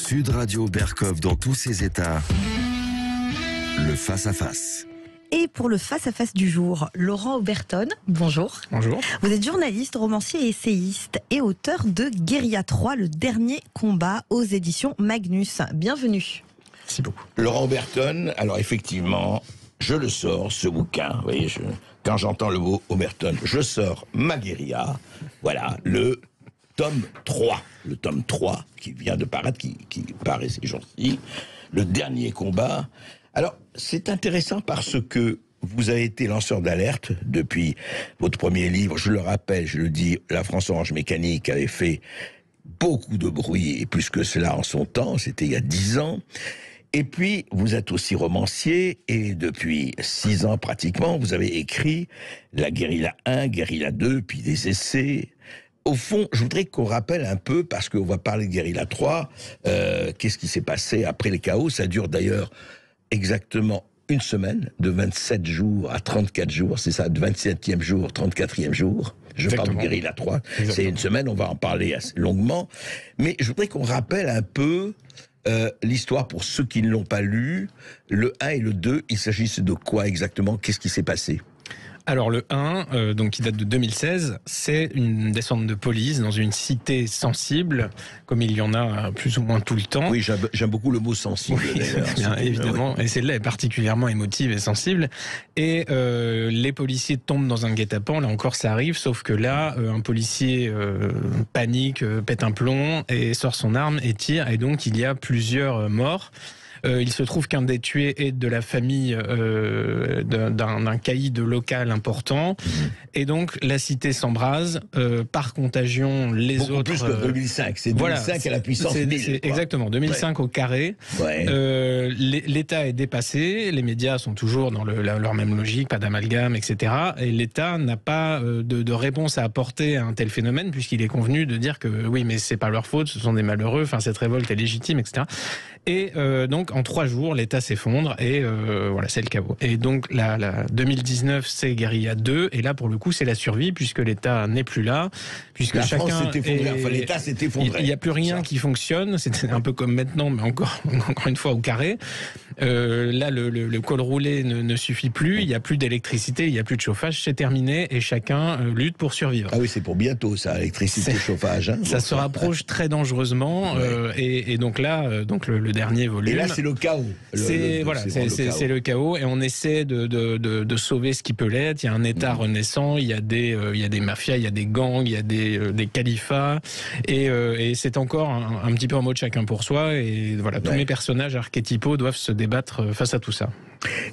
Sud Radio Berkov dans tous ses états. Le face-à-face. Et pour le face-à-face du jour, Laurent Oberton, bonjour. Bonjour. Vous êtes journaliste, romancier et essayiste et auteur de Guérilla 3, le dernier combat aux éditions Magnus. Bienvenue. Merci beaucoup. Laurent Oberton, alors effectivement, je le sors, ce bouquin. Vous voyez, quand j'entends le mot Oberton, je sors ma guérilla. Voilà, le tome 3. Le tome 3 qui vient de paraître, qui paraît ces jours-ci. Le dernier combat. Alors, c'est intéressant parce que vous avez été lanceur d'alerte depuis votre premier livre. Je le rappelle, je le dis, La France Orange Mécanique avait fait beaucoup de bruit, et plus que cela en son temps, c'était il y a 10 ans. Et puis, vous êtes aussi romancier, et depuis 6 ans pratiquement, vous avez écrit la Guérilla 1, Guérilla 2, puis des essais. Au fond, je voudrais qu'on rappelle un peu, parce qu'on va parler de Guérilla 3, qu'est-ce qui s'est passé après les chaos. Ça dure d'ailleurs exactement une semaine, de 27 jours à 34 jours, c'est ça, de 27e jour, 34e jour. Je parle de Guérilla 3. C'est une semaine, on va en parler assez longuement. Mais je voudrais qu'on rappelle un peu l'histoire pour ceux qui ne l'ont pas lu. Le 1 et le 2, il s'agissait de quoi exactement? Qu'est-ce qui s'est passé? Alors le 1, donc qui date de 2016, c'est une descente de police dans une cité sensible, comme il y en a plus ou moins tout le temps. Oui, j'aime beaucoup le mot sensible. Oui, bien évidemment, et celle-là est particulièrement émotive et sensible. Et les policiers tombent dans un guet-apens, là encore ça arrive, sauf que là, un policier panique, pète un plomb, et sort son arme et tire, et donc il y a plusieurs morts. Il se trouve qu'un des tués est de la famille d'un caïd local important. Et donc, la cité s'embrase. Par contagion, les beaucoup autres... plus que 2005. C'est 2005 à la puissance 1000. Exactement, 2005 au carré. Ouais. L'État est dépassé. Les médias sont toujours dans leur même logique, pas d'amalgame, etc. Et l'État n'a pas de réponse à apporter à un tel phénomène, puisqu'il est convenu de dire que oui, mais c'est pas leur faute, ce sont des malheureux, enfin, cette révolte est légitime, etc. Et donc, en 3 jours, l'État s'effondre et voilà, c'est le chaos. Et donc, la 2019, c'est Guérilla 2, et là, pour le coup, c'est la survie, puisque l'État n'est plus là, puisque la chacun France s'est effondrée, enfin, l'État s'est effondré. Il n'y a plus rien qui fonctionne, c'est un peu comme maintenant, mais encore une fois au carré. Là, le col roulé ne suffit plus, il n'y a plus d'électricité, il n'y a plus de chauffage, c'est terminé, et chacun lutte pour survivre. Ah oui, c'est pour bientôt, ça, électricité, chauffage. Hein, ça se rapproche très dangeusement, et donc là, donc le dernier volume. Et là, c'est le chaos. C'est le chaos, et on essaie de sauver ce qui peut l'être. Il y a un État renaissant, il y a des mafias, il y a des gangs, il y a des califats, et c'est encore un petit peu en mode chacun pour soi. Et voilà, tous mes personnages archétypaux doivent se débattre face à tout ça.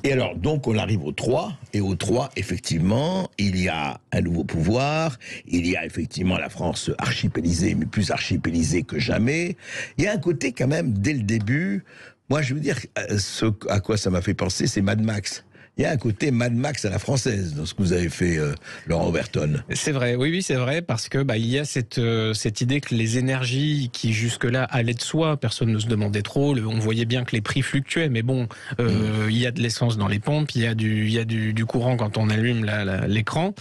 Et alors, donc, on arrive au 3, et au 3, effectivement, il y a un nouveau pouvoir, il y a effectivement la France archipélisée, mais plus archipélisée que jamais. Il y a un côté, quand même, dès le début, moi, je veux dire, ce à quoi ça m'a fait penser, c'est Mad Max. Il y a un côté Mad Max à la française dans ce que vous avez fait, Laurent Oberton. C'est vrai, oui, c'est vrai, parce que il y a cette idée que les énergies qui jusque-là allaient de soi, personne ne se demandait trop, on voyait bien que les prix fluctuaient, mais bon, il y a de l'essence dans les pompes, il y a du courant quand on allume l'écran.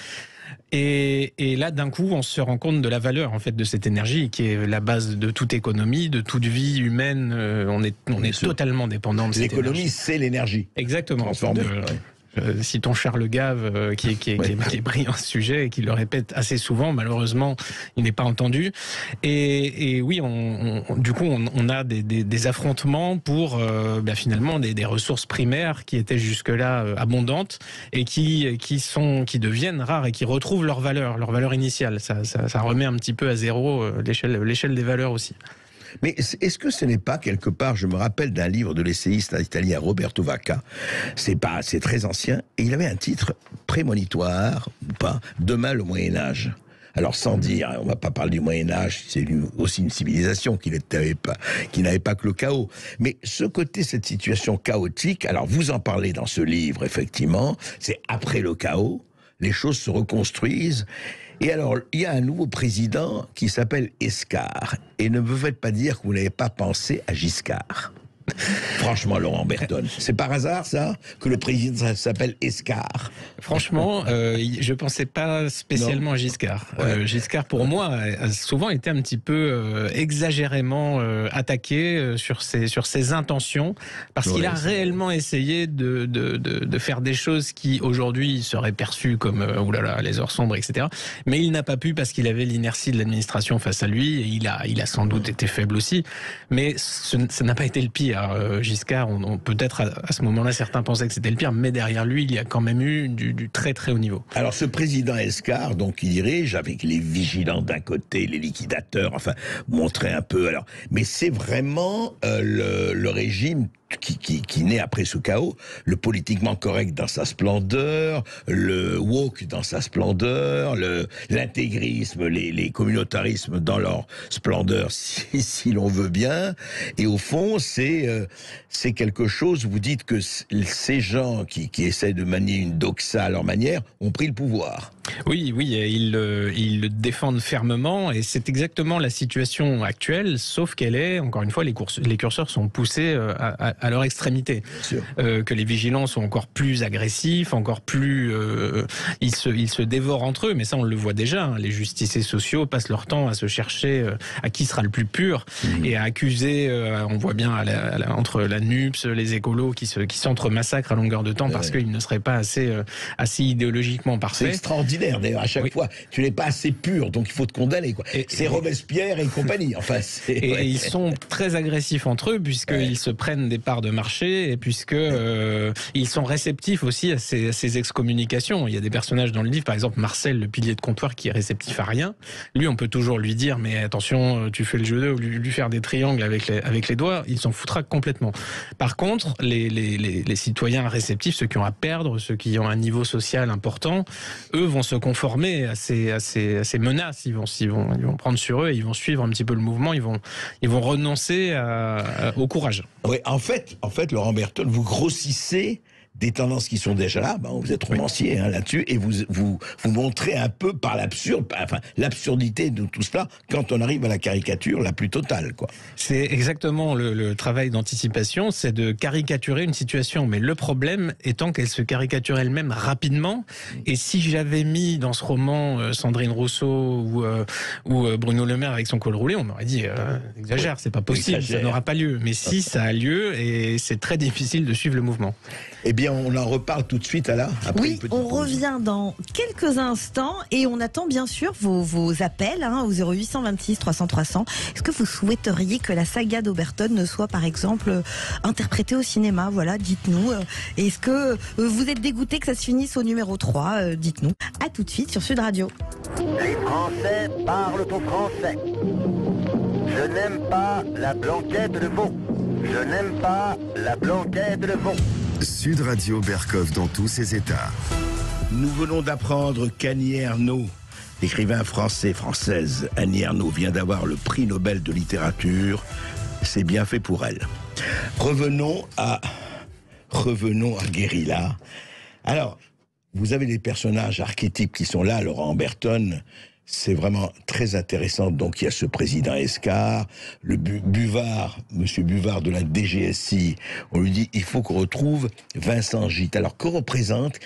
Et là, d'un coup, on se rend compte de la valeur en fait de cette énergie qui est la base de toute économie, de toute vie humaine. On est totalement dépendant de cette énergie. L'économie, c'est l'énergie. Exactement. Transformée. Citons Charles Gave, qui est brillant à ce sujet et qui le répète assez souvent. Malheureusement, il n'est pas entendu. Et oui, du coup, on a des affrontements pour finalement des ressources primaires qui étaient jusque-là abondantes et qui deviennent rares et qui retrouvent leur valeur initiale. Ça remet un petit peu à zéro l'échelle des valeurs aussi. Mais est-ce que ce n'est pas quelque part, je me rappelle d'un livre de l'essayiste italien Roberto Vacca, c'est très ancien, et il avait un titre prémonitoire, ou pas, Demain le Moyen-Âge. Alors sans dire, on ne va pas parler du Moyen-Âge, c'est aussi une civilisation qui n'avait pas que le chaos. Mais ce côté, cette situation chaotique, alors vous en parlez dans ce livre, effectivement, c'est après le chaos, les choses se reconstruisent. Et alors, il y a un nouveau président qui s'appelle Escar. Et ne me faites pas dire que vous n'avez pas pensé à Giscard. Franchement, Laurent Berton, c'est par hasard ça que le président s'appelle Escar? Franchement, je pensais pas spécialement à Giscard. Ouais. Giscard, pour moi, a souvent été un petit peu exagérément attaqué sur ses intentions, parce qu'il a réellement essayé de faire des choses qui aujourd'hui seraient perçues comme oulala, les heures sombres, etc. Mais il n'a pas pu parce qu'il avait l'inertie de l'administration face à lui, et il a sans doute été faible aussi. Mais ça n'a pas été le pire. Giscard, peut-être à ce moment-là, certains pensaient que c'était le pire, mais derrière lui, il y a quand même eu du très très haut niveau. Alors ce président Escar, donc il dirige avec les vigilants d'un côté, les liquidateurs, enfin montrer un peu. Alors, mais c'est vraiment le régime qui naît après ce chaos, le politiquement correct dans sa splendeur, le woke dans sa splendeur, l'intégrisme, les communautarismes dans leur splendeur, si l'on veut bien. Et au fond, c'est quelque chose, vous dites que ces gens qui essaient de manier une doxa à leur manière ont pris le pouvoir. Oui, ils le défendent fermement, et c'est exactement la situation actuelle, sauf qu'elle est, encore une fois, les curseurs sont poussés à leur extrémité. Que les vigilants sont encore plus agressifs, encore plus... ils se dévorent entre eux, mais ça on le voit déjà, hein. Les justiciers sociaux passent leur temps à se chercher à qui sera le plus pur, et à accuser, on voit bien entre la NUPS, les écolos qui s'entre-massacrent à longueur de temps parce qu'ils ne seraient pas assez idéologiquement parfaits. C'est extraordinaire d'ailleurs, à chaque fois, tu n'es pas assez pur, donc il faut te condamner, quoi. C'est Robespierre et compagnie. Enfin, ils sont très agressifs entre eux, puisqu'ils se prennent des parts de marché, et puisque ils sont réceptifs aussi à ces excommunications. Il y a des personnages dans le livre, par exemple Marcel, le pilier de comptoir, qui est réceptif à rien. Lui, on peut toujours lui dire, mais attention, tu fais le jeu d'eux, ou lui faire des triangles avec les doigts, il s'en foutra complètement. Par contre, les citoyens réceptifs, ceux qui ont à perdre, ceux qui ont un niveau social important, eux vont se conformer à ces menaces. Ils vont prendre sur eux, et ils vont suivre un petit peu le mouvement. Ils vont renoncer au courage. Oui, en fait, Laurent Berton, vous grossissez des tendances qui sont déjà là. Vous êtes romancier là-dessus, et vous montrez un peu par l'absurdité de tout cela quand on arrive à la caricature la plus totale, quoi. C'est exactement le travail d'anticipation, c'est de caricaturer une situation. Mais le problème étant qu'elle se caricature elle-même rapidement. Et si j'avais mis dans ce roman Sandrine Rousseau ou Bruno Le Maire avec son col roulé, on m'aurait dit exagère, c'est pas possible, ça n'aura pas lieu. Mais si, ça a lieu, et c'est très difficile de suivre le mouvement. Eh bien, on en reparle tout de suite, après oui, on revient dans quelques instants, et on attend bien sûr vos appels au 0826 300 300. Est-ce que vous souhaiteriez que la saga d'Oberton soit par exemple interprétée au cinéma? Voilà, dites-nous. Est-ce que vous êtes dégoûté que ça se finisse au numéro 3? Dites-nous. À tout de suite sur Sud Radio. Les Français parlent au français. Je n'aime pas la blanquette de veau. Je n'aime pas la blanquette de veau. Sud Radio Berkov dans tous ses états. Nous venons d'apprendre qu'Annie Ernaux, l'écrivain française Annie Ernaux, vient d'avoir le prix Nobel de littérature. C'est bien fait pour elle. Revenons à Guérilla. Alors, vous avez des personnages archétypes qui sont là, Laurent Berton. C'est vraiment très intéressant. Donc, il y a ce président Escar, le Buvard, monsieur Buvard de la DGSI. On lui dit, il faut qu'on retrouve Vincent Gite. Alors, que représente,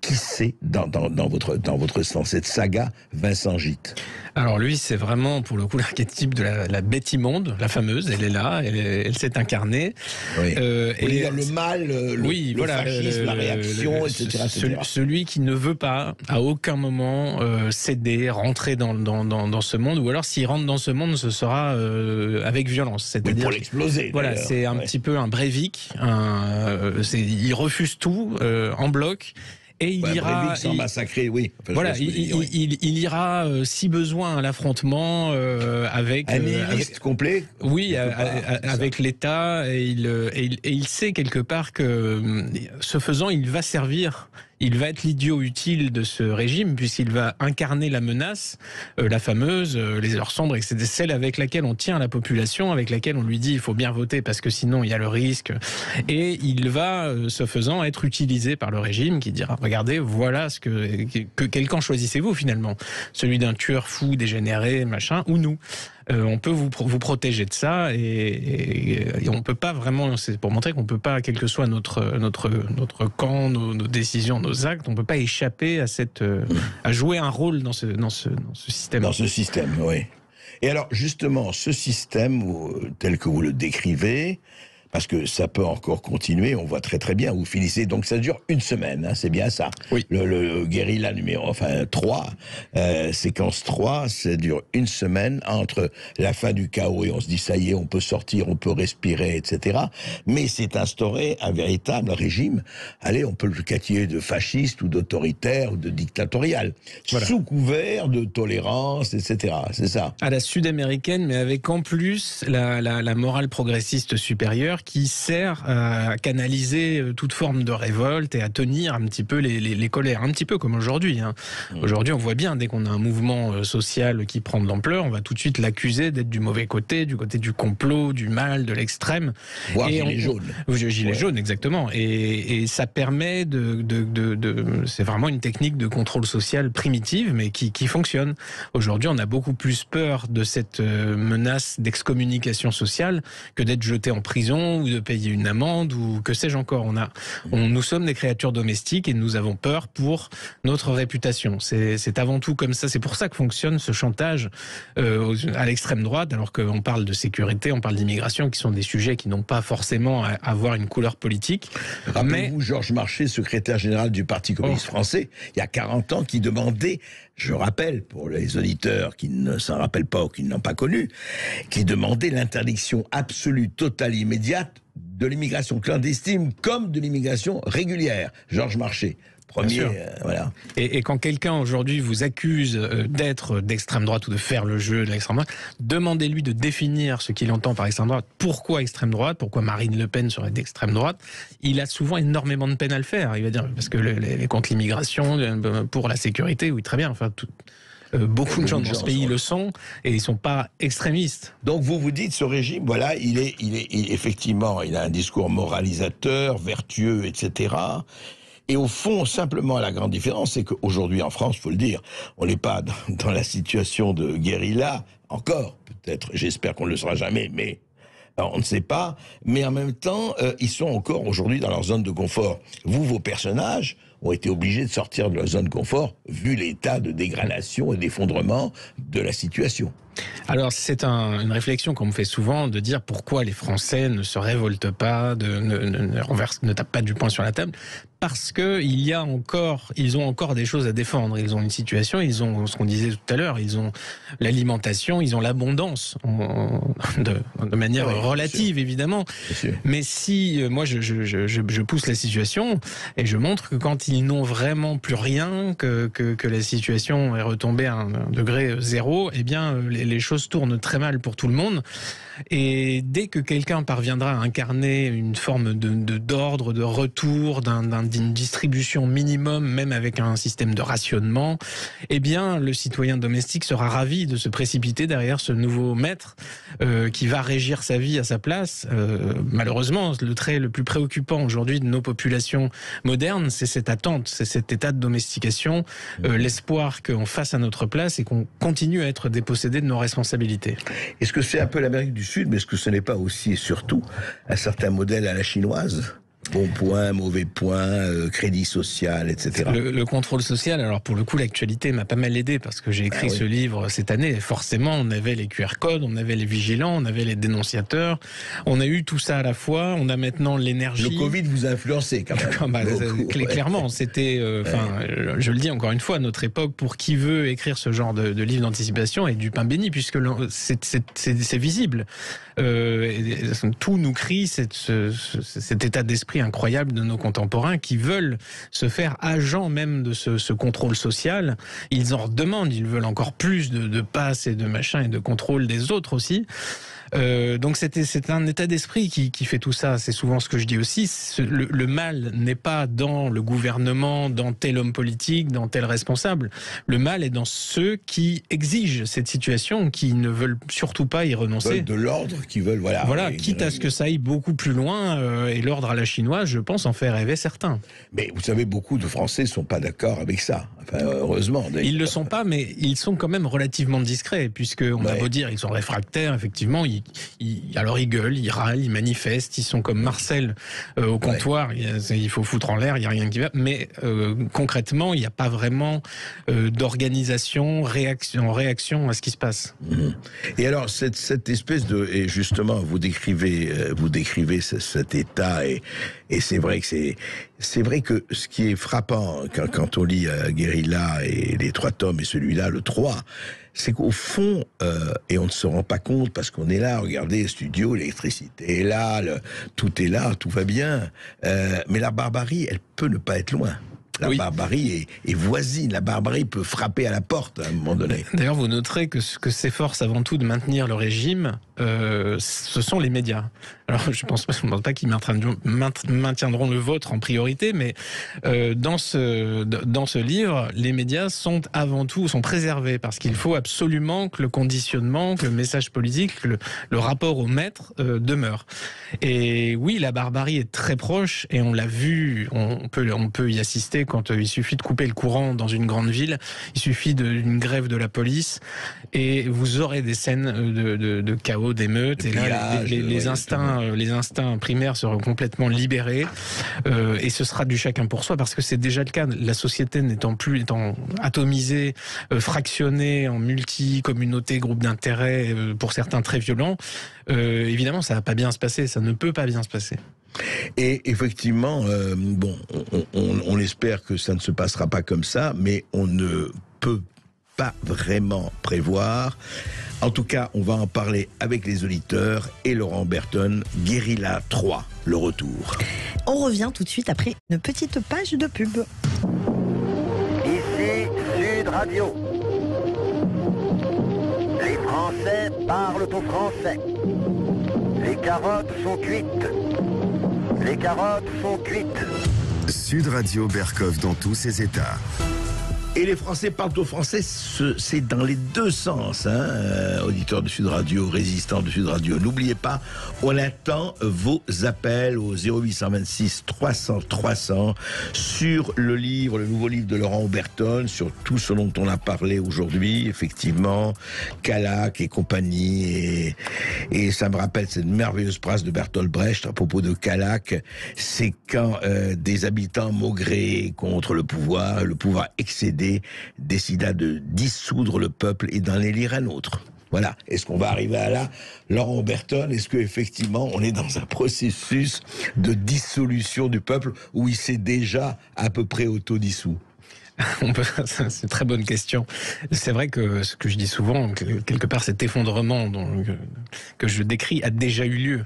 qui c'est dans votre sens, cette saga Vincent Gite? Alors lui, c'est vraiment pour le coup l'archétype de la bête immonde, la fameuse. Elle est là, elle s'est incarnée. Oui. Et le mal, le fascisme, la réaction, etc. Celui qui ne veut pas, à aucun moment, céder, rentrer dans ce monde, ou alors s'il rentre dans ce monde, ce sera avec violence. C'est-à-dire pour l'exploser. Voilà, c'est un petit peu un Breivik. Il refuse tout en bloc. Et il ira sans massacrer, oui. Enfin, voilà, il ira si besoin à l'affrontement avec un nihiliste complet. Oui, avec l'État, et il sait quelque part que ce faisant, il va servir. Il va être l'idiot utile de ce régime, puisqu'il va incarner la menace, la fameuse, les heures sombres, et c'est celle avec laquelle on tient la population, avec laquelle on lui dit il faut bien voter parce que sinon il y a le risque. Et il va, ce faisant, être utilisé par le régime qui dira regardez, voilà quel camp choisissez-vous finalement? Celui d'un tueur fou, dégénéré, machin, ou nous? on peut vous protéger de ça et on peut pas vraiment, c'est pour montrer qu'on peut pas, quel que soit notre camp, nos décisions, nos actes, on peut pas échapper à jouer un rôle dans ce système. Dans ce système, oui. Et alors, justement, ce système, tel que vous le décrivez, parce que ça peut encore continuer, on voit très très bien, vous finissez, donc ça dure une semaine, hein, c'est bien ça. Oui. Le guérilla 3, séquence 3, ça dure une semaine entre la fin du chaos et on se dit ça y est, on peut sortir, on peut respirer, etc. Mais c'est instauré un véritable régime, allez, on peut le qualifier de fasciste ou d'autoritaire ou de dictatorial, voilà. Sous couvert de tolérance, etc. C'est ça. À la sud-américaine, mais avec en plus la morale progressiste supérieure qui sert à canaliser toute forme de révolte et à tenir un petit peu les colères, un petit peu comme aujourd'hui. Hein. Aujourd'hui, on voit bien, dès qu'on a un mouvement social qui prend de l'ampleur, on va tout de suite l'accuser d'être du mauvais côté, du côté du complot, du mal, de l'extrême. Voire gilet jaune. Gilet jaune, exactement. Et ça permet c'est vraiment une technique de contrôle social primitive, mais qui fonctionne. Aujourd'hui, on a beaucoup plus peur de cette menace d'excommunication sociale que d'être jeté en prison ou de payer une amende ou que sais-je encore. Nous sommes des créatures domestiques et nous avons peur pour notre réputation. C'est avant tout comme ça. C'est pour ça que fonctionne ce chantage à l'extrême droite, alors qu'on parle de sécurité, on parle d'immigration, qui sont des sujets qui n'ont pas forcément à avoir une couleur politique. Rappelez-vous Georges Marchais, secrétaire général du Parti communiste français, il y a 40 ans, qui demandait, je rappelle pour les auditeurs qui ne s'en rappellent pas ou qui ne l'ont pas connu, qui demandait l'interdiction absolue, totale, immédiate de l'immigration clandestine comme de l'immigration régulière. Georges Marchais. Premier, voilà. Et quand quelqu'un aujourd'hui vous accuse d'être d'extrême droite ou de faire le jeu de l'extrême droite, demandez-lui de définir ce qu'il entend par extrême droite. Pourquoi extrême droite? Pourquoi Marine Le Pen serait d'extrême droite? Il a souvent énormément de peine à le faire. Il va dire parce que contre l'immigration, pour la sécurité, oui très bien. Enfin, beaucoup de gens dans ce pays le sont et ils sont pas extrémistes. Donc vous dites ce régime, voilà, il est effectivement, il a un discours moralisateur, vertueux, etc. Et au fond, simplement, la grande différence, c'est qu'aujourd'hui en France, faut le dire, on n'est pas dans la situation de guérilla, encore, peut-être, j'espère qu'on ne le sera jamais, mais on ne sait pas. Mais en même temps, ils sont encore aujourd'hui dans leur zone de confort. Vous, vos personnages ont été obligés de sortir de leur zone de confort, vu l'état de dégradation et d'effondrement de la situation. Alors c'est une réflexion qu'on me fait souvent de dire pourquoi les Français ne se révoltent pas, ne tapent pas du poing sur la table, parce que ils ont encore des choses à défendre. Ils ont une situation, ils ont ce qu'on disait tout à l'heure, ils ont l'alimentation, ils ont l'abondance de manière relative évidemment. Mais si moi je pousse la situation et je montre que quand ils n'ont vraiment plus rien, que la situation est retombée à un degré zéro, eh bien les choses tournent très mal pour tout le monde. Et dès que quelqu'un parviendra à incarner une forme d'ordre, de retour, d'une distribution minimum, même avec un système de rationnement, eh bien, le citoyen domestique sera ravi de se précipiter derrière ce nouveau maître qui va régir sa vie à sa place. Malheureusement, le trait le plus préoccupant aujourd'hui de nos populations modernes, c'est cette attente, c'est cet état de domestication, l'espoir qu'on fasse à notre place et qu'on continue à être dépossédé de nos responsabilités. Est-ce que c'est un peu l'Amérique du Sud, mais est-ce que ce n'est pas aussi et surtout un certain modèle à la chinoise ? Bon point, mauvais point, crédit social, etc. Le contrôle social, alors pour le coup, l'actualité m'a pas mal aidé parce que j'ai écrit ce livre cette année. Forcément, on avait les QR codes, on avait les vigilants, on avait les dénonciateurs. On a eu tout ça à la fois. On a maintenant l'énergie. Le Covid vous a influencé quand même. Clairement, c'était, je le dis encore une fois, notre époque, pour qui veut écrire ce genre de livre d'anticipation, est du pain béni puisque c'est visible. Tout nous crie cet état d'esprit incroyable de nos contemporains qui veulent se faire agents même de ce contrôle social. Ils en redemandent, ils veulent encore plus de passes et de machins et de contrôle des autres aussi. Donc c'est un état d'esprit qui fait tout ça. C'est souvent ce que je dis aussi. Le mal n'est pas dans le gouvernement, dans tel homme politique, dans tel responsable. Le mal est dans ceux qui exigent cette situation, qui ne veulent surtout pas y renoncer. Veulent de l'ordre, qui veulent, voilà, quitte à ce que ça aille beaucoup plus loin, et l'ordre à la chinoise, je pense, en fait rêver certains. Mais vous savez, beaucoup de Français ne sont pas d'accord avec ça. Enfin, heureusement. Ils ne le sont pas, mais ils sont quand même relativement discrets, puisqu'on a beau dire ils sont réfractaires, effectivement, alors ils gueulent, ils râlent, ils manifestent, ils sont comme Marcel au comptoir, il faut foutre en l'air, il n'y a rien qui va, mais concrètement, il n'y a pas vraiment d'organisation en réaction à ce qui se passe. Et alors, cette espèce de... Et justement, vous décrivez cet état, et c'est vrai que c'est vrai que ce qui est frappant quand on lit Guérilla et les 3 tomes, et celui-là, le 3, c'est qu'au fond, et on ne se rend pas compte parce qu'on est là, regardez, studio, l'électricité est là, tout est là, tout va bien, mais la barbarie, elle peut ne pas être loin. La barbarie est voisine, la barbarie peut frapper à la porte à un moment donné. D'ailleurs, vous noterez que ce que s'efforce avant tout de maintenir le régime, ce sont les médias. Alors, je ne pense pas qu'ils maintiendront le vôtre en priorité, mais dans ce livre, les médias sont préservés, parce qu'il faut absolument que le conditionnement, que le message politique, que le rapport au maître demeure. Et oui, la barbarie est très proche, et on l'a vu, on peut y assister quand il suffit de couper le courant dans une grande ville, il suffit d'une grève de la police, et vous aurez des scènes de chaos, d'émeutes, et là, les instincts primaires seront complètement libérés, et ce sera du chacun pour soi, parce que c'est déjà le cas. La société étant atomisée, fractionnée en multi-communautés, groupes d'intérêt, pour certains très violents, évidemment, ça ne va pas bien se passer, ça ne peut pas bien se passer. Et effectivement, on espère que ça ne se passera pas comme ça, mais on ne peut pas vraiment prévoir. En tout cas, on va en parler avec les auditeurs et Laurent Berton. Guérilla 3, le retour. On revient tout de suite après une petite page de pub. Ici Sud Radio. Les Français parlent au français. Les carottes sont cuites. Les carottes sont cuites. Sud Radio Berkov dans tous ses états. Et les Français parlent au français, c'est dans les deux sens, auditeurs de Sud Radio, résistants de Sud Radio. N'oubliez pas, on attend vos appels au 0826 300 300 sur le nouveau livre de Laurent Berton, sur tout ce dont on a parlé aujourd'hui, effectivement, Calac et compagnie, et ça me rappelle cette merveilleuse phrase de Bertolt Brecht à propos de Calac, c'est quand des habitants maugrés contre le pouvoir excédé, décida de dissoudre le peuple et d'en élire un autre. Voilà. Est-ce qu'on va arriver à là, Laurent Berton? Est-ce qu'effectivement, on est dans un processus de dissolution du peuple où il s'est déjà à peu près autodissous? C'est une très bonne question. C'est vrai que ce que je dis souvent, quelque part cet effondrement que je décris a déjà eu lieu.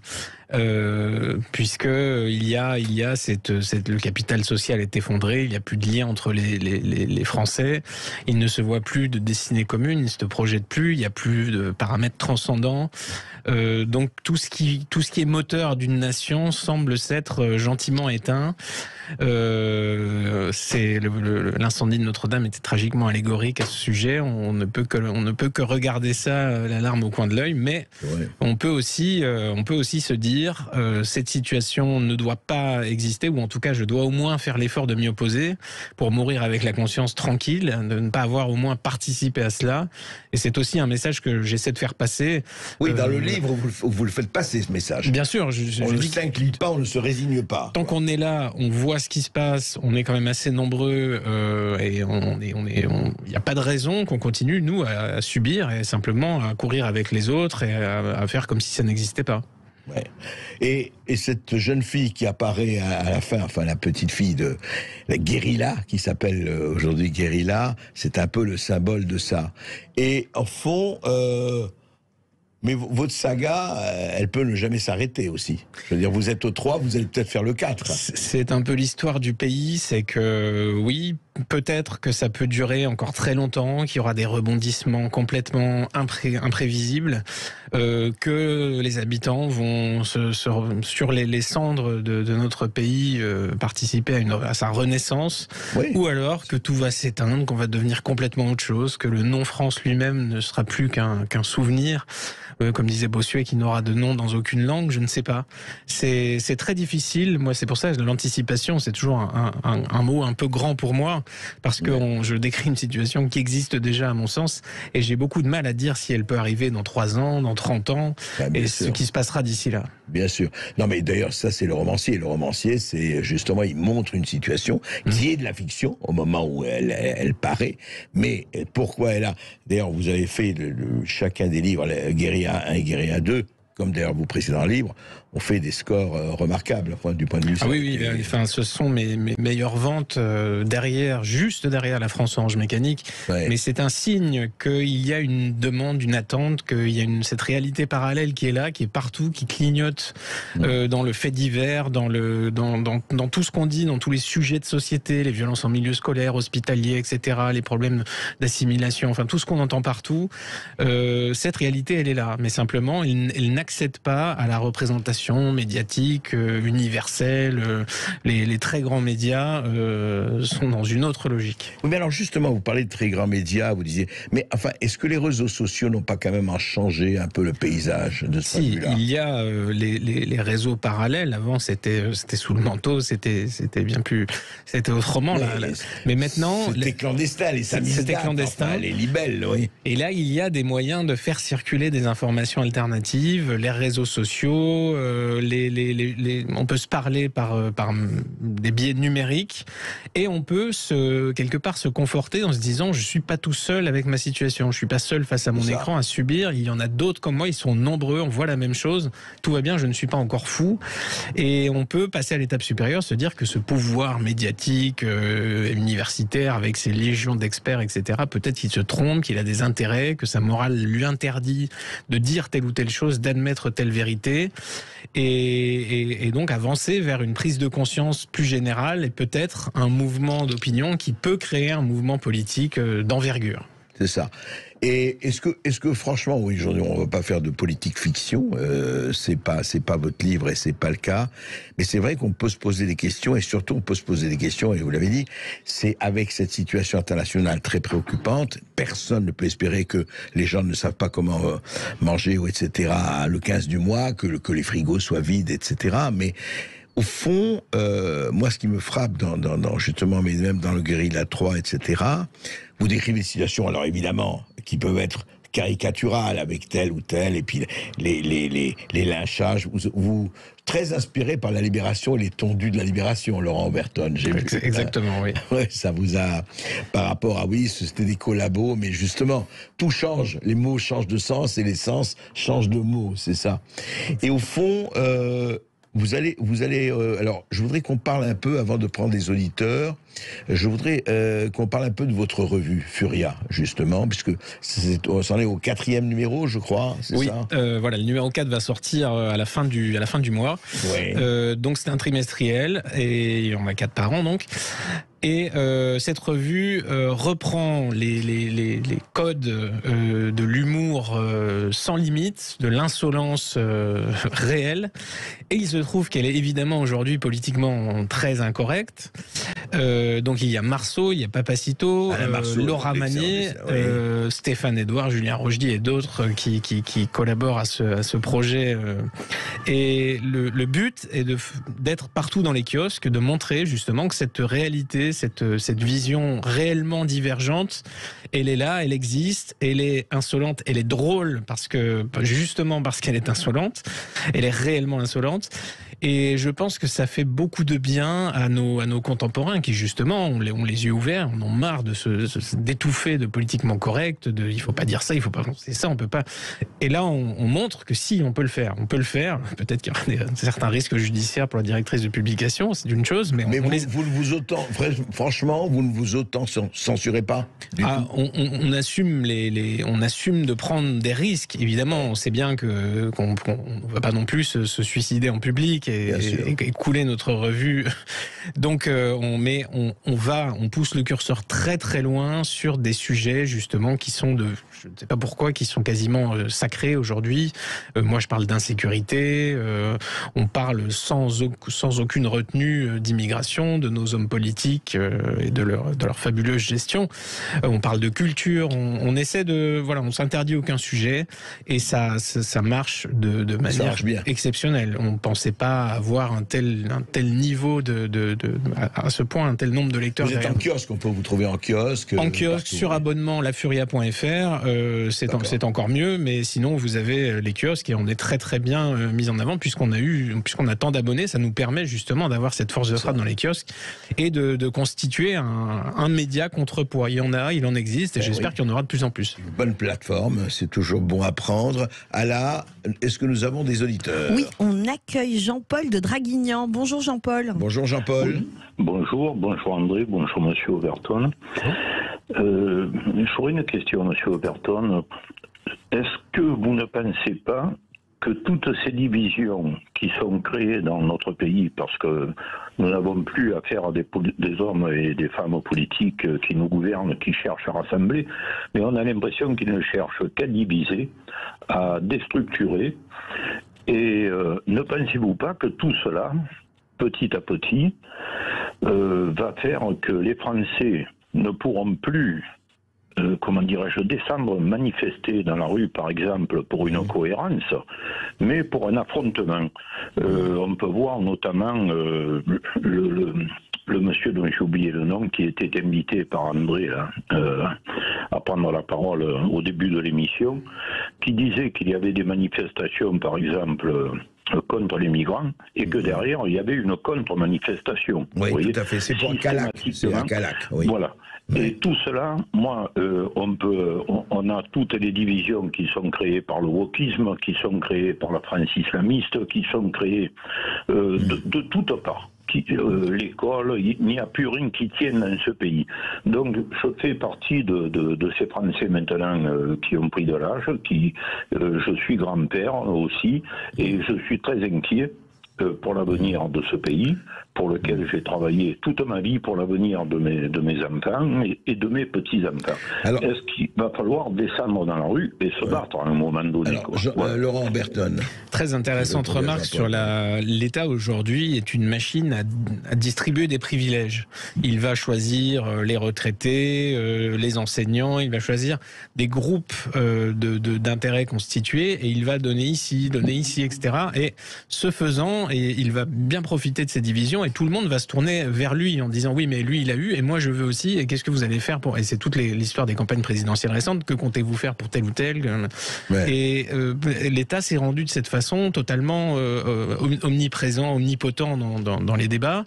Puisque il y a le capital social est effondré, il n'y a plus de lien entre les Français, ils ne se voient plus de destinée commune, ils ne se projettent plus, il n'y a plus de paramètres transcendants. Donc tout ce qui est moteur d'une nation semble s'être gentiment éteint. L'incendie de Notre-Dame était tragiquement allégorique à ce sujet. On ne peut que regarder ça, la larme au coin de l'œil, mais on peut aussi se dire cette situation ne doit pas exister, ou en tout cas je dois au moins faire l'effort de m'y opposer pour mourir avec la conscience tranquille, de ne pas avoir au moins participé à cela. Et c'est aussi un message que j'essaie de faire passer. Oui, dans le livre, vous le faites passer, ce message. Bien sûr. On ne s'incline pas, on ne se résigne pas. Tant qu'on est là, on voit ce qui se passe, on est quand même assez nombreux, et il n'y a pas de raison qu'on continue, nous, à subir, et simplement à courir avec les autres et à faire comme si ça n'existait pas. Ouais. Et cette jeune fille qui apparaît à la fin, enfin la petite fille de la Guérilla, qui s'appelle aujourd'hui Guérilla, c'est un peu le symbole de ça. Et en fond, mais votre saga, elle peut ne jamais s'arrêter aussi. Je veux dire, vous êtes au 3, vous allez peut-être faire le 4. C'est un peu l'histoire du pays, c'est que oui, peut-être que ça peut durer encore très longtemps, qu'il y aura des rebondissements complètement imprévisibles, que les habitants vont sur les cendres de notre pays participer à sa renaissance, Oui. ou alors que tout va s'éteindre, qu'on va devenir complètement autre chose, que le nom France lui-même ne sera plus qu'un souvenir, comme disait Bossuet, qui n'aura de nom dans aucune langue, je ne sais pas. C'est très difficile. Moi, c'est pour ça que l'anticipation, c'est toujours un mot un peu grand pour moi, parce que je décris une situation qui existe déjà à mon sens, et j'ai beaucoup de mal à dire si elle peut arriver dans 3 ans, dans 30 ans, et ce qui se passera d'ici là. Bien sûr. Non, mais d'ailleurs, ça, c'est le romancier. Le romancier, c'est justement, il montre une situation qui est de la fiction au moment où elle paraît. Mais pourquoi elle a... D'ailleurs, vous avez fait chacun des livres, Guérilla 1 et Guérilla 2, comme d'ailleurs vos précédents livres, ont fait des scores remarquables du point de vue... Ah oui, enfin, ce sont mes meilleures ventes juste derrière la France Orange Mécanique. Ouais. Mais c'est un signe qu'il y a une demande, une attente, qu'il y a cette réalité parallèle qui est là, qui est partout, qui clignote dans le fait divers, dans tout ce qu'on dit, dans tous les sujets de société, les violences en milieu scolaire, hospitalier, etc., les problèmes d'assimilation, enfin tout ce qu'on entend partout. Cette réalité, elle est là. Mais simplement, elle n'accède pas à la représentation médiatique, universelle. Les très grands médias sont dans une autre logique. Oui, mais alors justement, vous parlez de très grands médias, vous disiez, mais enfin, est-ce que les réseaux sociaux n'ont pas quand même changé un peu le paysage de ce point de vue-là ? Il y a les réseaux parallèles. Avant, c'était sous le manteau, c'était bien plus, c'était autrement. Mais maintenant, c'était clandestin, les samizdat, c'était clandestin, enfin, les libelles, oui. Et là, il y a des moyens de faire circuler des informations alternatives, les réseaux sociaux. On peut se parler par des biais numériques, et on peut quelque part se conforter en se disant je suis pas tout seul avec ma situation, je suis pas seul face à mon écran à subir, il y en a d'autres comme moi, ils sont nombreux, on voit la même chose, tout va bien, je ne suis pas encore fou. Et on peut passer à l'étape supérieure, se dire que ce pouvoir médiatique, universitaire, avec ses légions d'experts, etc., peut-être qu'il se trompe, qu'il a des intérêts, que sa morale lui interdit de dire telle ou telle chose, d'admettre telle vérité. Et donc avancer vers une prise de conscience plus générale et peut-être un mouvement d'opinion qui peut créer un mouvement politique d'envergure. C'est ça. Et est-ce que franchement, oui, aujourd'hui, on ne va pas faire de politique fiction, c'est pas votre livre et c'est pas le cas, mais c'est vrai qu'on peut se poser des questions, et surtout on peut se poser des questions, et vous l'avez dit, c'est avec cette situation internationale très préoccupante, personne ne peut espérer que les gens ne savent pas comment manger, ou etc., le 15 du mois, que les frigos soient vides, etc., mais au fond, moi, ce qui me frappe justement, mais même dans le Guérilla 3, etc., vous décrivez des situations, alors évidemment, qui peuvent être caricaturales avec tel ou tel, et puis les lynchages, vous très inspiré par la Libération et les tondus de la Libération, Laurent Oberton. Exactement, oui. Ouais, ça vous a, par rapport à, oui, c'était des collabos, mais justement, tout change, les mots changent de sens et les sens changent de mots, c'est ça. Et au fond, vous allez, alors, je voudrais qu'on parle un peu, avant de prendre les auditeurs, je voudrais qu'on parle un peu de votre revue, Furia, justement, puisque on s'en est au 4e numéro, je crois, c'est ça ? Oui, voilà, le numéro 4 va sortir à la fin du mois. Ouais. Donc c'est un trimestriel, et il y en a 4 par an, donc. Et cette revue reprend les codes de l'humour sans limite, de l'insolence réelle. Et il se trouve qu'elle est évidemment aujourd'hui politiquement très incorrecte. Donc il y a Marceau, il y a Papacito, Laura Manier, Stéphane Edouard, Julien Rochdy et d'autres qui collaborent à ce projet. Et le but est d'être partout dans les kiosques, de montrer justement que cette réalité, cette vision réellement divergente, elle est là, elle existe, elle est insolente, elle est drôle justement parce qu'elle est insolente, elle est réellement insolente. Et je pense que ça fait beaucoup de bien à nos contemporains qui justement ont les yeux ouverts, on en marre d'étouffer de politiquement correct, il faut pas dire ça, il faut pas penser ça, on peut pas. Et là on montre que si, on peut le faire. Peut-être qu'il y aura certains risques judiciaires pour la directrice de publication, c'est une chose, mais franchement, vous ne vous censurez pas du tout. On assume on assume de prendre des risques, évidemment. On sait bien qu'on ne va pas non plus se suicider en public. politique et couler notre revue. Donc on pousse le curseur très très loin sur des sujets justement qui sont je ne sais pas pourquoi, qui sont quasiment sacrés aujourd'hui. Moi je parle d'insécurité, on parle sans aucune retenue d'immigration, de nos hommes politiques et de leur fabuleuse gestion. On parle de culture, on essaie on s'interdit aucun sujet et ça marche de manière exceptionnelle. On ne pensait pas avoir un tel niveau à ce point, un tel nombre de lecteurs. Vous êtes en kiosque, on peut vous trouver en kiosque. En kiosque, sur abonnement, lafuria.fr, c'est encore mieux, mais sinon vous avez les kiosques et on est très très bien mis en avant puisqu'on a tant d'abonnés, ça nous permet justement d'avoir cette force de frappe dans les kiosques et de constituer un média contrepoids. Il en existe et j'espère qu'il y en aura de plus en plus. Une bonne plateforme, c'est toujours bon à prendre. Ala, est-ce que nous avons des auditeurs? Oui, on accueille Jean-Paul de Draguignan. Bonjour Jean-Paul. Bonjour Jean-Paul. Oui. Bonjour André, bonjour Monsieur Overton. J'aurais une question, Monsieur Overton. Est-ce que vous ne pensez pas que toutes ces divisions qui sont créées dans notre pays, parce que nous n'avons plus affaire à des hommes et des femmes politiques qui nous gouvernent, qui cherchent à rassembler, mais on a l'impression qu'ils ne cherchent qu'à diviser, à déstructurer, et ne pensez-vous pas que tout cela, petit à petit, va faire que les Français ne pourront plus descendre manifester dans la rue, par exemple, pour une cohérence, mais pour un affrontement. On peut voir notamment le monsieur dont j'ai oublié le nom, qui était invité par André à prendre la parole au début de l'émission, qui disait qu'il y avait des manifestations, par exemple, contre les migrants, et que derrière, il y avait une contre-manifestation. Oui, tout à fait. C'est pour un Calac. C'est un Calac, oui. Voilà. Et tout cela, moi, on a toutes les divisions qui sont créées par le wokisme, qui sont créées par la France islamiste, qui sont créées de toutes parts. L'école, il n'y a plus rien qui tienne dans ce pays. Donc je fais partie de ces Français maintenant qui ont pris de l'âge, je suis grand-père aussi, et je suis très inquiet pour l'avenir de ce pays, pour lequel j'ai travaillé toute ma vie pour l'avenir de mes enfants et de mes petits-enfants. Est-ce qu'il va falloir descendre dans la rue et se battre à un moment donné? Laurent Berton. Très intéressante remarque sur l'État aujourd'hui est une machine à distribuer des privilèges. Il va choisir les retraités, les enseignants, il va choisir des groupes d'intérêts constitués et il va donner ici, etc. Et ce faisant, et il va bien profiter de ces divisions et tout le monde va se tourner vers lui en disant oui mais lui il a eu et moi je veux aussi et qu'est-ce que vous allez faire pour... Et c'est toute l'histoire des campagnes présidentielles récentes, que comptez-vous faire pour tel ou tel Et l'État s'est rendu de cette façon totalement omniprésent, omnipotent dans les débats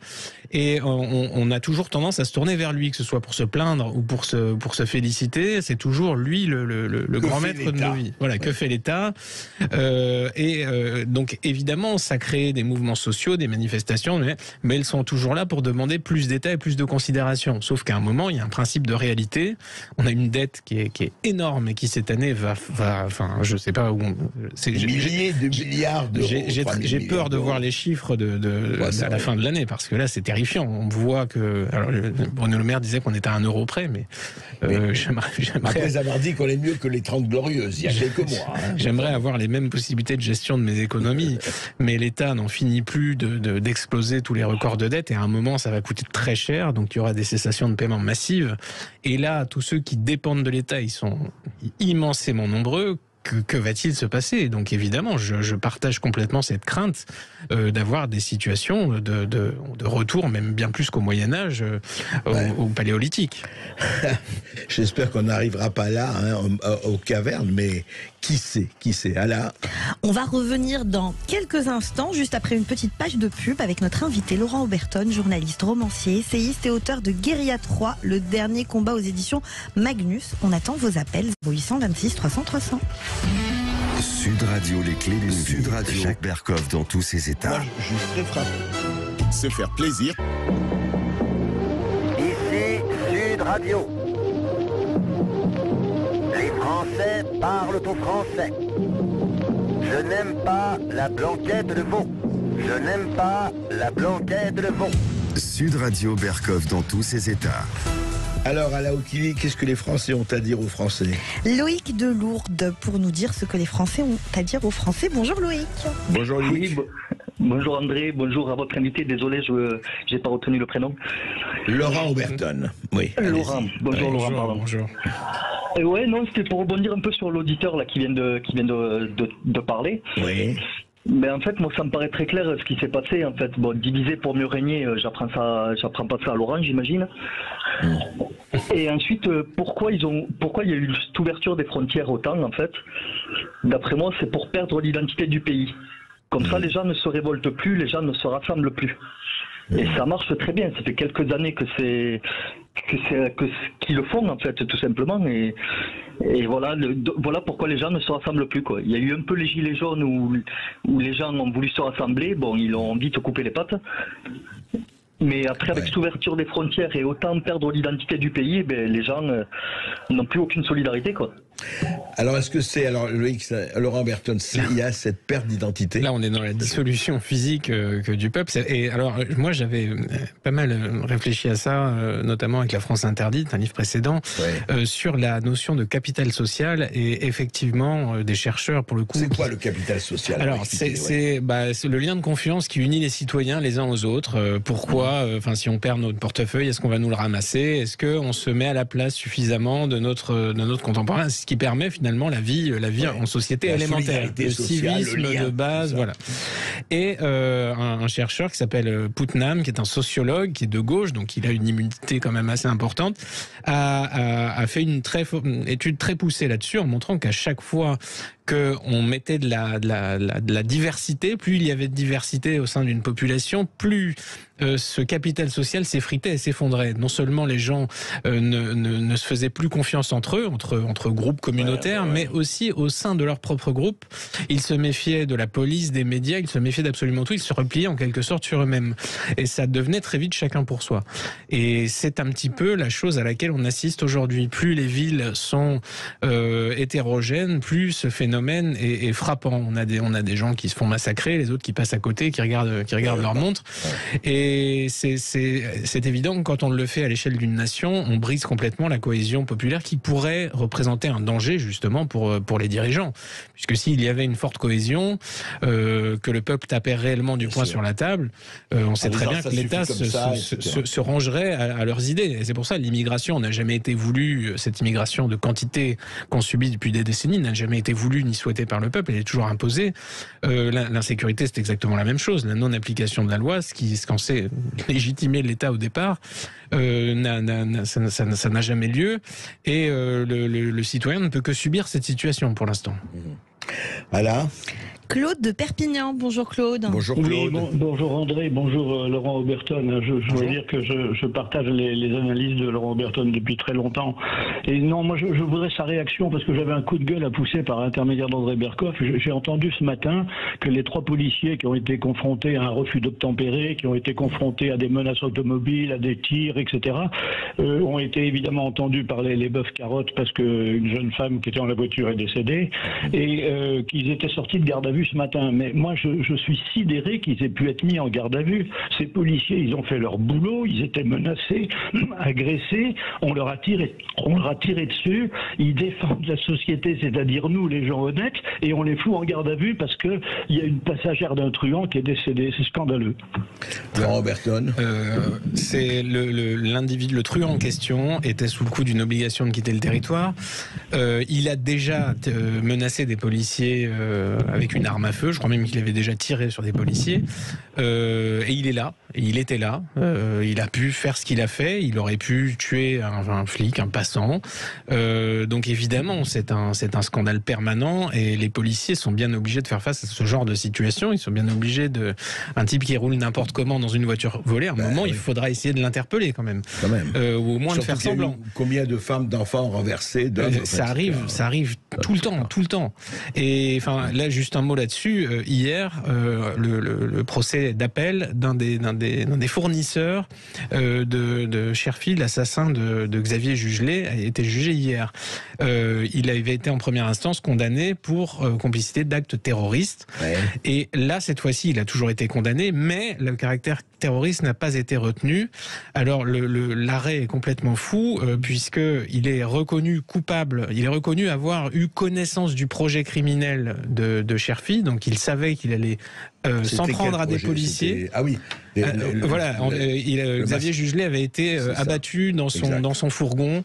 et on a toujours tendance à se tourner vers lui, que ce soit pour se plaindre ou pour se féliciter, c'est toujours lui le grand maître de nos vies. Voilà, que fait l'État donc évidemment ça crée des mouvements sociaux, des manifestations, mais elles sont toujours là pour demander plus d'État et plus de considération. Sauf qu'à un moment, il y a un principe de réalité. On a une dette qui est énorme et qui cette année va enfin, je sais pas où. Des milliers de milliards d'euros. J'ai peur de voir les chiffres à la fin de l'année parce que là, c'est terrifiant. On voit que. Alors, Bruno Le Maire disait qu'on était à 1 euro près, mais j'aimerais. Après avoir dit qu'on est mieux que les 30 Glorieuses il y a quelques mois. J'aimerais avoir les mêmes possibilités de gestion de mes économies, mais l'État n'en finit plus d'exploser tous les records de dette et à un moment ça va coûter très cher, donc il y aura des cessations de paiement massives et là tous ceux qui dépendent de l'État ils sont immensément nombreux. Que va-t-il se passer? Donc évidemment, je partage complètement cette crainte d'avoir des situations de retour, même bien plus qu'au Moyen-Âge, au Paléolithique. J'espère qu'on n'arrivera pas là, aux cavernes, mais qui sait Allah. On va revenir dans quelques instants, juste après une petite page de pub, avec notre invité Laurent Overton, journaliste, romancier, essayiste et auteur de Guérilla 3, le dernier combat aux éditions Magnus. On attend vos appels, 826 300 300. Sud Radio, les clés de Sud Radio. Jacques Bercoff dans tous ses états. Moi, je suis très frappé. Se faire plaisir. Ici Sud Radio. Les Français parlent au français. Je n'aime pas la blanquette de veau. Je n'aime pas la blanquette de veau. Sud Radio Berkov dans tous ses états. Alors, à la Okili, qu'est-ce que les Français ont à dire aux Français? Loïc de Lourdes pour nous dire ce que les Français ont à dire aux Français. Bonjour Loïc. Bonjour Loïc. Oui, bonjour André, bonjour à votre invité. Désolé, je n'ai pas retenu le prénom. Laurent Oberton. Oui. Laurent. Bonjour Laurent, pardon. Bonjour. Ouais, non, c'était pour rebondir un peu sur l'auditeur là qui vient de parler. Oui. Mais en fait, moi, ça me paraît très clair ce qui s'est passé. En fait, bon, diviser pour mieux régner, j'apprends pas ça à Laurent, j'imagine. Et ensuite, pourquoi il y a eu cette ouverture des frontières autant, en fait? D'après moi, c'est pour perdre l'identité du pays. Comme ça, les gens ne se révoltent plus, les gens ne se rassemblent plus. Et ça marche très bien. Ça fait quelques années qu'ils le font, en fait, tout simplement. Et voilà, voilà pourquoi les gens ne se rassemblent plus, quoi. Il y a eu un peu les gilets jaunes où les gens ont voulu se rassembler. Bon, ils ont vite coupé les pattes. Mais après, avec cette ouverture des frontières et autant perdre l'identité du pays, les gens n'ont plus aucune solidarité, quoi. Alors, est-ce que c'est, Loïc, Laurent Berton, il y a cette perte d'identité? Là, on est dans la dissolution physique que du peuple. Et alors, moi, j'avais pas mal réfléchi à ça, notamment avec La France interdite, un livre précédent, sur la notion de capital social. Et effectivement, des chercheurs, pour le coup... C'est quoi le capital social? Alors, c'est le lien de confiance qui unit les citoyens les uns aux autres. Pourquoi, si on perd notre portefeuille, est-ce qu'on va nous le ramasser? Est-ce qu'on se met à la place suffisamment de notre contemporain? C'est ce qui permet finalement la vie en société élémentaire, le civisme de base, voilà. Et un chercheur qui s'appelle Putnam, qui est un sociologue, qui est de gauche, donc il a une immunité quand même assez importante, a fait une étude très poussée là-dessus, en montrant qu'à chaque fois qu'on mettait de la diversité, plus il y avait de diversité au sein d'une population, plus ce capital social s'effritait et s'effondrait. Non seulement les gens ne se faisaient plus confiance entre eux, entre groupes communautaires, mais aussi au sein de leur propre groupe. Ils se méfiaient de la police, des médias, ils se méfiaient d'absolument tout, ils se repliaient en quelque sorte sur eux-mêmes. Et ça devenait très vite chacun pour soi. Et c'est un petit peu la chose à laquelle on assiste aujourd'hui. Plus les villes sont hétérogènes, plus ce phénomène est frappant. On a des gens qui se font massacrer, les autres qui passent à côté, qui regardent leur montre. Et c'est évident que quand on le fait à l'échelle d'une nation, on brise complètement la cohésion populaire qui pourrait représenter un danger justement pour les dirigeants. Puisque s'il y avait une forte cohésion, que le peuple tapait réellement du poing sur la table, on sait très bien que l'État se rangerait à leurs idées. Et c'est pour ça l'immigration n'a jamais été voulue, cette immigration de quantité qu'on subit depuis des décennies n'a jamais été voulue ni souhaitée par le peuple, elle est toujours imposée. L'insécurité, c'est exactement la même chose. La non-application de la loi, ce qui est censé légitimer l'État au départ, ça n'a jamais lieu. Et le citoyen ne peut que subir cette situation pour l'instant. Voilà. Claude de Perpignan. Bonjour Claude. Bonjour Claude. Oui, bonjour André, bonjour Laurent Oberton. Je veux dire que je partage les analyses de Laurent Oberton depuis très longtemps. Et non, moi je voudrais sa réaction parce que j'avais un coup de gueule à pousser par l'intermédiaire d'André Berkov. J'ai entendu ce matin que les 3 policiers qui ont été confrontés à un refus d'obtempérer, qui ont été confrontés à des menaces automobiles, à des tirs, etc., ont été évidemment entendus par les bœufs carottes parce qu'une jeune femme qui était dans la voiture est décédée et qu'ils étaient sortis de garde à vue ce matin. Mais moi, je suis sidéré qu'ils aient pu être mis en garde à vue. Ces policiers, ils ont fait leur boulot, ils étaient menacés, agressés, on leur a tiré dessus, ils défendent la société, c'est-à-dire nous, les gens honnêtes, et on les fout en garde à vue parce qu'il y a une passagère d'un truand qui est décédée. C'est scandaleux. Laurent Oberton. C'est l'individu, le truand en question était sous le coup d'une obligation de quitter le territoire. Il a déjà menacé des policiers avec une arme à feu. Je crois même qu'il avait déjà tiré sur des policiers. Et il est là. Et il était là. Il a pu faire ce qu'il a fait. Il aurait pu tuer un flic, un passant. Donc évidemment, c'est un scandale permanent. Et les policiers sont bien obligés de faire face à ce genre de situation. Ils sont bien obligés un type qui roule n'importe comment dans une voiture volée. À un moment, il faudra essayer de l'interpeller quand même. Ou au moins de faire semblant. Combien de femmes, d'enfants renversés, d'hommes ça arrive tout le temps. Et enfin, là, juste un mot mot là-dessus. Hier, le procès d'appel d'un des fournisseurs de Cherfi, l'assassin de Xavier Jugelet, a été jugé hier. Il avait été en première instance condamné pour complicité d'actes terroristes. Ouais. Et là, cette fois-ci, il a toujours été condamné, mais le caractère terroriste n'a pas été retenu. Alors l'arrêt est complètement fou puisqu'il est reconnu coupable, il est reconnu avoir eu connaissance du projet criminel de Cherfi, donc il savait qu'il allait s'en prendre à des policiers. Ah oui. Xavier Jugelet avait été abattu dans son fourgon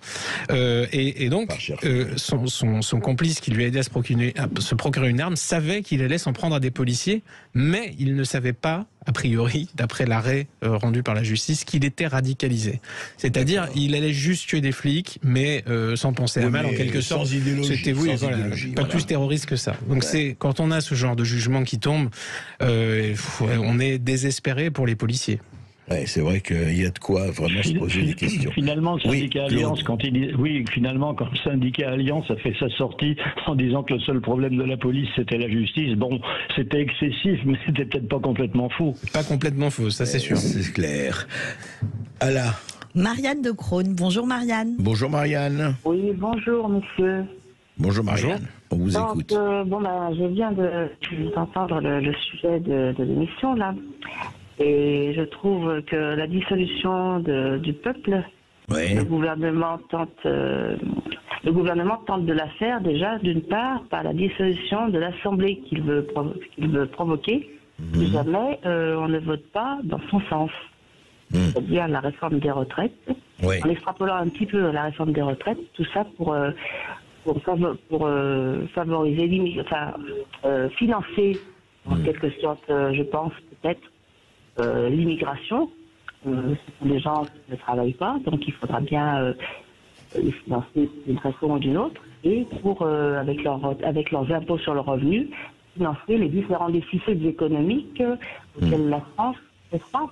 et donc son complice qui lui a aidé à se procurer une arme savait qu'il allait s'en prendre à des policiers, mais il ne savait pas, a priori, d'après l'arrêt rendu par la justice, qu'il était radicalisé. C'est-à-dire, il allait juste tuer des flics, mais sans penser à mal, en quelque sorte. C'était pas plus terroriste que ça. Donc c'est quand on a ce genre de jugement qui tombe, on est désespéré pour les policiers. Ouais, c'est vrai qu'il y a de quoi vraiment se poser des questions. Finalement, le syndicat Alliance, quand le syndicat Alliance a fait sa sortie en disant que le seul problème de la police c'était la justice, bon, c'était excessif, mais c'était peut-être pas complètement faux. Pas complètement faux, ça c'est sûr. C'est clair. Allah. Marianne de Crosne. Bonjour Marianne. Bonjour Marianne. Oui, bonjour monsieur. Bonjour Marianne. On vous écoute. Je viens d'entendre le sujet de l'émission là. Et je trouve que la dissolution du peuple, le gouvernement tente de la faire déjà, d'une part, par la dissolution de l'Assemblée qu'il veut provoquer, si jamais on ne vote pas dans son sens. C'est-à-dire la réforme des retraites. En extrapolant un petit peu la réforme des retraites, tout ça pour favoriser, financer, en quelque sorte, je pense, peut-être, l'immigration. Ce sont des gens qui ne travaillent pas, donc il faudra bien les financer d'une façon ou d'une autre, et avec leurs impôts sur le revenu, financer les différents déficits économiques auxquels la France fait face.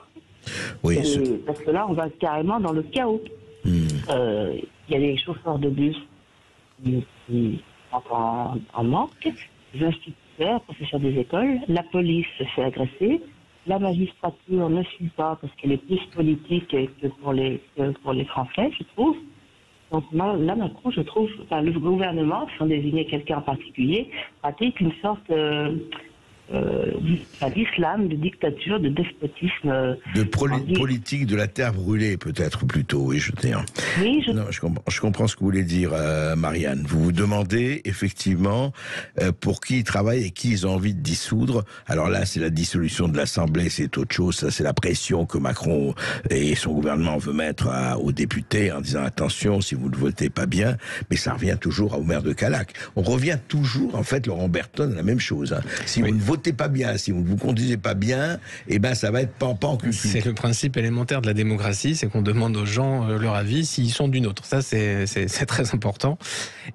Parce que là, on va carrément dans le chaos. Il y a des chauffeurs de bus qui sont en manque, les instituteurs, professeurs des écoles, la police se fait agresser, la magistrature ne suit pas parce qu'elle est plus politique que pour les Français, je trouve. Donc là, Macron, je trouve, le gouvernement, sans désigner quelqu'un en particulier, pratique une sorte d'islam, de dictature, de despotisme. De politique de la terre brûlée, peut-être plutôt, oui, je veux dire. Oui, je comprends ce que vous voulez dire, Marianne. Vous vous demandez, effectivement, pour qui ils travaillent et qui ils ont envie de dissoudre. Alors là, c'est la dissolution de l'Assemblée, c'est autre chose. Ça, c'est la pression que Macron et son gouvernement veut mettre aux députés en disant attention, si vous ne votez pas bien. Mais ça revient toujours au maire de Callac. On revient toujours, en fait, Laurent Berton, à la même chose. Si vous ne votez pas bien, si vous ne vous conduisez pas bien, ça va être pan cul. C'est le principe élémentaire de la démocratie, c'est qu'on demande aux gens leur avis s'ils sont d'une autre. Ça, c'est très important.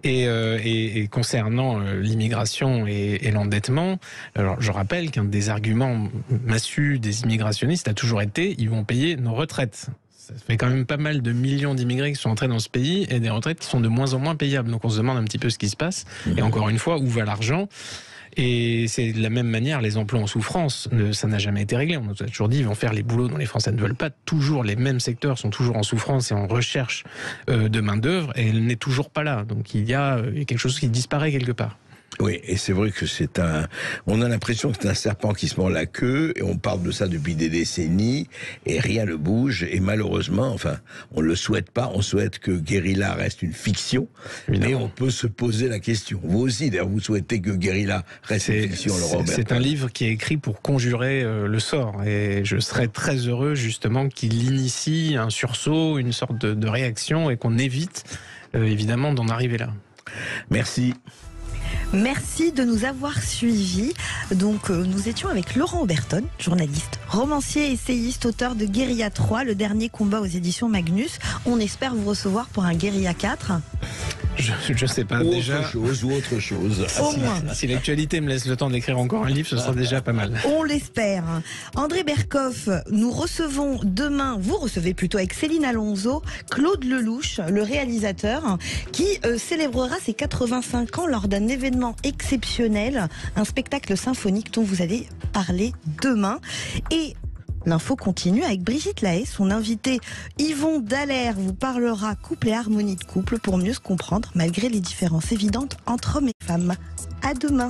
Et concernant l'immigration et l'endettement, alors je rappelle qu'un des arguments massus des immigrationnistes a toujours été ils vont payer nos retraites. Ça fait quand même pas mal de millions d'immigrés qui sont entrés dans ce pays et des retraites qui sont de moins en moins payables. Donc on se demande un petit peu ce qui se passe. Et encore une fois, où va l'argent ? Et c'est de la même manière, les emplois en souffrance, ça n'a jamais été réglé. On nous a toujours dit, ils vont faire les boulots dont les Français ne veulent pas. Toujours, les mêmes secteurs sont toujours en souffrance et en recherche de main-d'œuvre, et elle n'est toujours pas là. Donc il y a quelque chose qui disparaît quelque part. Oui, et c'est vrai que on a l'impression que c'est un serpent qui se mord la queue, et on parle de ça depuis des décennies, et rien ne bouge, et malheureusement, on le souhaite pas, on souhaite que Guérilla reste une fiction, mais on peut se poser la question. Vous aussi, d'ailleurs, vous souhaitez que Guérilla reste une fiction, Laurent Berton. C'est un livre qui est écrit pour conjurer le sort, et je serais très heureux, justement, qu'il initie un sursaut, une sorte de réaction, et qu'on évite, évidemment, d'en arriver là. Merci. Merci de nous avoir suivis. Donc, nous étions avec Laurent Berton, journaliste, romancier, essayiste, auteur de Guérilla 3, le dernier combat aux éditions Magnus. On espère vous recevoir pour un Guérilla 4. Je sais pas, Ou déjà. autre chose. Au moins. Si l'actualité me laisse le temps d'écrire encore un livre, ce sera déjà pas mal. On l'espère. André Berkoff, nous recevons demain, vous recevez plutôt avec Céline Alonso, Claude Lelouch, le réalisateur, qui célébrera ses 85 ans lors d'un événement exceptionnel, un spectacle symphonique dont vous allez parler demain. Et l'info continue avec Brigitte Lahaie, son invité Yvon Dallaire vous parlera couple et harmonie de couple pour mieux se comprendre malgré les différences évidentes entre hommes et femmes. À demain.